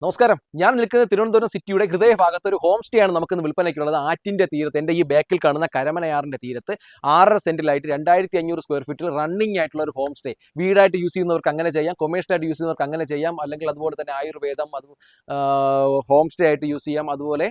നമസ്കാരം. ഞാൻ നിൽക്കുന്നത് തിരുവനന്തപുരം സിറ്റിയുടെ ഹൃദയഭാഗത്ത് ഒരു ഹോം സ്റ്റേ ആണ് നമുക്കിന്ന് വിൽപ്പനയ്ക്കുള്ളത്. ആറ്റിന്റെ തീരത്ത്, എൻ്റെ ഈ ബാക്കിൽ കാണുന്ന കരമനയാറിന്റെ തീരത്ത് 6.5 സെന്റിലായിട്ട് 2500 സ്ക്വയർ ഫീറ്റിൽ റണ്ണിംഗ് ആയിട്ടുള്ള ഒരു ഹോം സ്റ്റേ. വീടായിട്ട് യൂസ് ചെയ്യുന്നവർക്ക് അങ്ങനെ ചെയ്യാം, കൊമേഴ്ഷ്യലായിട്ട് യൂസ് ചെയ്യുന്നവർക്ക് അങ്ങനെ ചെയ്യാം, അല്ലെങ്കിൽ അതുപോലെ തന്നെ ആയുർവേദം, അത് ഹോം സ്റ്റേ ആയിട്ട് യൂസ് ചെയ്യാം. അതുപോലെ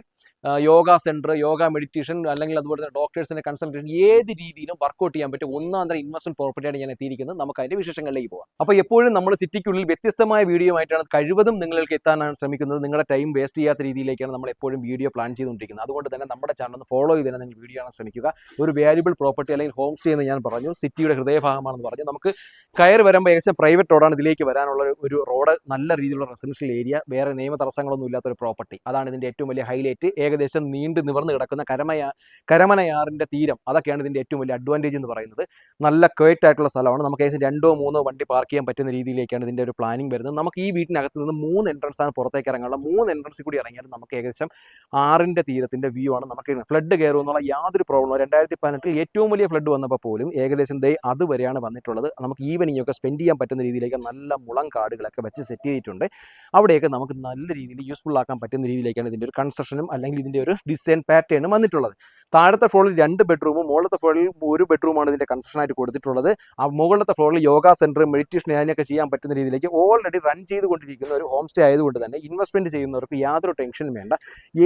യോഗ സെന്റർ, യോഗ മെഡിറ്റേഷൻ, അല്ലെങ്കിൽ അതുപോലെ തന്നെ ഡോക്ടേഴ്സിന്റെ കൺസൾട്ടേഷൻ, ഏത് രീതിയിലും വർക്കൗട്ട് ചെയ്യാൻ പറ്റും ഒന്നാന്തരം ഇൻവെസ്റ്റ്മെന്റ് പ്രോപ്പർട്ടിയാണ് ഞാൻ എത്തിയിരിക്കുന്നത്. നമുക്ക് അതിന്റെ വിശേഷങ്ങളിലേക്ക് പോകാം. അപ്പോൾ എപ്പോഴും നമ്മൾ സിറ്റിക്കുള്ളിൽ വ്യത്യസ്തമായ വീഡിയോ ആയിട്ടാണ് കഴിവതും നിങ്ങളിലേക്ക് എത്താനാണ് ശ്രമിക്കുന്നത്. നിങ്ങളുടെ ടൈം വേസ്റ്റ് ചെയ്യാത്ത രീതിയിലേക്കാണ് നമ്മൾ എപ്പോഴും വീഡിയോ പ്ലാൻ ചെയ്തുകൊണ്ടിരിക്കുന്നത്. അതുകൊണ്ട് തന്നെ നമ്മുടെ ചാനൽ ഒന്ന് ഫോളോ ചെയ്ത് തന്നെ നിങ്ങൾ വീഡിയോ കാണാൻ ശ്രമിക്കുക. ഒരു വാല്യുബിൾ പ്രോപ്പർട്ടി അല്ലെങ്കിൽ ഹോം സ്റ്റേ എന്ന് ഞാൻ പറഞ്ഞു, സിറ്റിയുടെ ഹൃദയഭാഗമാണെന്ന് പറഞ്ഞു. നമുക്ക് കയറി വരുമ്പോൾ ഏകദേശം പ്രൈവറ്റ് റോഡാണ് ഇതിലേക്ക് വരാനുള്ള ഒരു റോഡ്. നല്ല രീതിയിലുള്ള റെസിഡൻഷ്യൽ ഏരിയ, വേറെ നിയമ തടസ്സങ്ങളൊന്നും ഇല്ലാത്ത ഒരു പ്രോപ്പർട്ടി. അതാണ് ഇതിന്റെ ഏറ്റവും വലിയ ഹൈലൈറ്റ്. ഏകദേശം നീണ്ടു നിവർന്ന് കിടക്കുന്ന കരമനയാറിന്റെ തീരം, അതൊക്കെയാണ് ഇതിന്റെ ഏറ്റവും വലിയ അഡ്വാൻറ്റേജ് എന്ന് പറയുന്നത്. നല്ല ക്വയറ്റ് ആയിട്ടുള്ള സ്ഥലമാണ്. നമുക്ക് ഏകദേശം 2-3 വണ്ടി പാർക്ക് ചെയ്യാൻ പറ്റുന്ന രീതിയിലേക്കാണ് ഇതിന്റെ ഒരു പ്ലാനിങ് വരുന്നത്. നമുക്ക് ഈ വീട്ടിനകത്ത് നിന്ന് 3 എൻട്രൻസ് ആണ് പുറത്തേക്ക് ഇറങ്ങാനുള്ള. 3 എൻട്രൻസ് കൂടി ഇറങ്ങിയാലും നമുക്ക് ഏകദേശം ആറിന്റെ തീരത്തിന്റെ വ്യൂ ആണ്. നമുക്ക് ഫ്ലഡ് കയറും എന്നുള്ള യാതൊരു പ്രോബ്ലം. 2018 ഏറ്റവും വലിയ ഫ്ലഡ് വന്നപ്പോൾ പോലും ഏകദേശം അതുവരെയാണ് വന്നിട്ടുള്ളത്. നമുക്ക് ഈവനിങ് ഒക്കെ സ്പെൻഡ് ചെയ്യാൻ പറ്റുന്ന രീതിയിലേക്ക് നല്ല മുളം കാടുകളൊക്കെ വെച്ച് സെറ്റ് ചെയ്തിട്ടുണ്ട്. അവിടെയൊക്കെ നമുക്ക് നല്ല രീതിയിൽ യൂസ്ഫുൾ ആക്കാൻ പറ്റുന്ന രീതിയിലേക്കാണ് ഇതിന്റെ ഒരു കൺസ്ട്രക്ഷനും അല്ലെങ്കിൽ ഇതിന്റെ ഒരു ഡിസൈൻ പാറ്റേണും വന്നിട്ടുള്ളത്. താഴത്തെ ഫ്ലോറിൽ 2 ബെഡ്റൂമും മുകളിലത്തെ ഫ്ലോറിൽ 1 ബെഡ്റൂമാണ് ഇതിന്റെ കൺസ്ട്രക്ഷൻ ആയിട്ട് കൊടുത്തിട്ടുള്ളത്. ആ മുകളിലത്തെ ഫ്ലോറിൽ യോഗ സെന്റർ, മെഡിറ്റേഷൻ, അതിനൊക്കെ ചെയ്യാൻ പറ്റുന്ന രീതിയിലേക്ക് ഓൾറെഡി റൺ ചെയ്തുകൊണ്ടിരിക്കുന്ന ഒരു ഹോം സ്റ്റേ ആയതുകൊണ്ട് തന്നെ ഇൻവെസ്റ്റ്മെന്റ് ചെയ്യുന്നവർക്ക് യാതൊരു ടെൻഷനും വേണ്ട.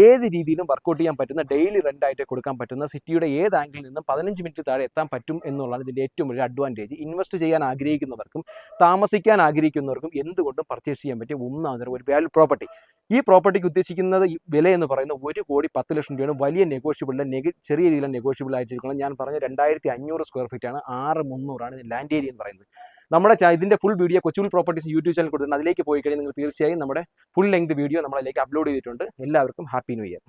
ഏത് രീതിയിലും വർക്കൗട്ട് ചെയ്യാൻ പറ്റുന്ന, ഡെയിലി റെന്റ് ആയിട്ട് കൊടുക്കാൻ പറ്റുന്ന, സിറ്റിയുടെ ഏത് ആംഗിളിൽ നിന്നും 15 മിനിറ്റ് താഴെ എത്താൻ പറ്റും എന്നുള്ളതാണ് ഇതിന്റെ ഏറ്റവും വലിയ അഡ്വാൻറ്റേജ്. ഇൻവെസ്റ്റ് ചെയ്യാൻ ആഗ്രഹിക്കുന്നവർക്കും താമസിക്കാൻ ആഗ്രഹിക്കുന്നവർക്കും എന്തുകൊണ്ടും പർച്ചേസ് ചെയ്യാൻ പറ്റിയ ഒന്നാമതൊരു ഒരു വാല്യൂ പ്രോപ്പർട്ടി. ഈ പ്രോപ്പർട്ടിക്ക് ഉദ്ദേശിക്കുന്നത് വില എന്ന് പറയുന്നത് 1,10,00,000 രൂപയാണ്. വലിയ നെഗോഷ്യബിളിന്റെ ചെറിയ രീതിയിൽ നെഗോഷ്യബിൾ ആയിട്ടിരിക്കണം. ഞാൻ പറഞ്ഞ 2500 സ്ക്വയർ ഫീറ്റ് ആണ്. 6,300 ലാൻഡ് ഏരിയ എന്ന് പറയുന്നത്. നമ്മുടെ ഇതിന്റെ ഫുൾ വീഡിയോ കൊച്ചുവിൽ പ്രോപ്പർട്ടീസ് യൂട്യൂബ് ചാനൽ കൊടുത്തിട്ടുണ്ട്. അതിലേക്ക് പോയി കഴിഞ്ഞാൽ നിങ്ങൾ തീർച്ചയായും നമ്മുടെ ഫുൾ ലെങ്ത് വീഡിയോ നമ്മളിലേക്ക് അപ്ലോഡ് ചെയ്തിട്ടുണ്ട്. എല്ലാവർക്കും ഹാപ്പി ന്യൂ ഇയർ.